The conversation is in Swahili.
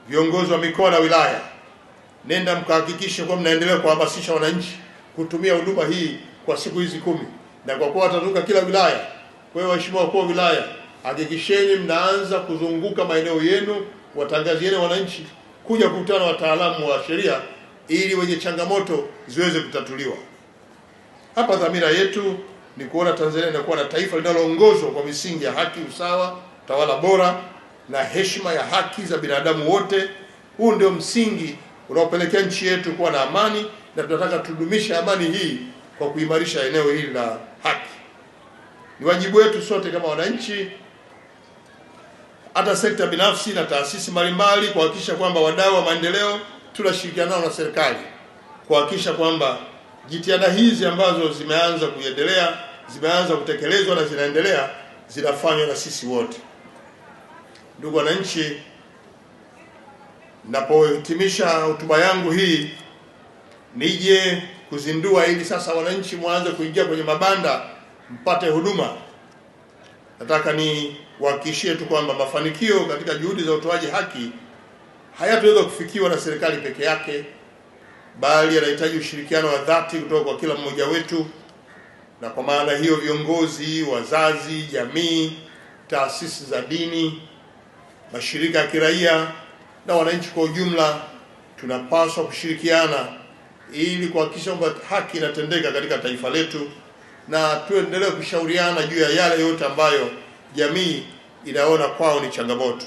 viongozi wa mikoa na wilaya, nenda mkahakikishe kwa mnaendelea kuhamasisha wananchi kutumia huduma hii kwa siku hizi 10, na kwa kuwa watazunguka kila wilaya. Kwa hiyo waheshimiwa wakuu wa wilaya, hakikisheni mnaanza kuzunguka maeneo yenu, watangazieni wananchi kuja kukutana na wataalamu wa sheria ili wenye changamoto ziweze kutatuliwa. Hapa dhamira yetu ni kuona Tanzania inakuwa na taifa linaloongozwa kwa misingi ya haki, usawa, tawala bora na heshima ya haki za binadamu wote. Huu ndio msingi unaopelekea nchi yetu kuwa na amani, na tunataka tudumishe amani hii kwa kuimarisha eneo hili la haki. Ni wajibu wetu sote kama wananchi, hata sekta binafsi na taasisi mbalimbali, kuhakikisha kwamba wadau wa maendeleo tunashirikiana nao na serikali kuhakikisha kwamba jitihada hizi ambazo zimeanza kuendelea, zimeanza kutekelezwa na zinaendelea, zinafanywa na sisi wote. Ndugu wananchi, ninapohitimisha hotuba yangu hii, nije kuzindua ili sasa wananchi mwanze kuingia kwenye mabanda mpate huduma. Nataka ni wahakikishie tu kwamba mafanikio katika juhudi za utoaji haki hayataweza kufikiwa na serikali peke yake, bali yanahitaji ushirikiano wa dhati kutoka kwa kila mmoja wetu. Na kwa maana hiyo, viongozi, wazazi, jamii, taasisi za dini, mashirika ya kiraia na wananchi kwa ujumla, tunapaswa kushirikiana ili kuhakikisha kwamba haki inatendeka katika taifa letu, na tuendelee kushauriana juu ya yale yote ambayo jamii inaona kwao ni changamoto.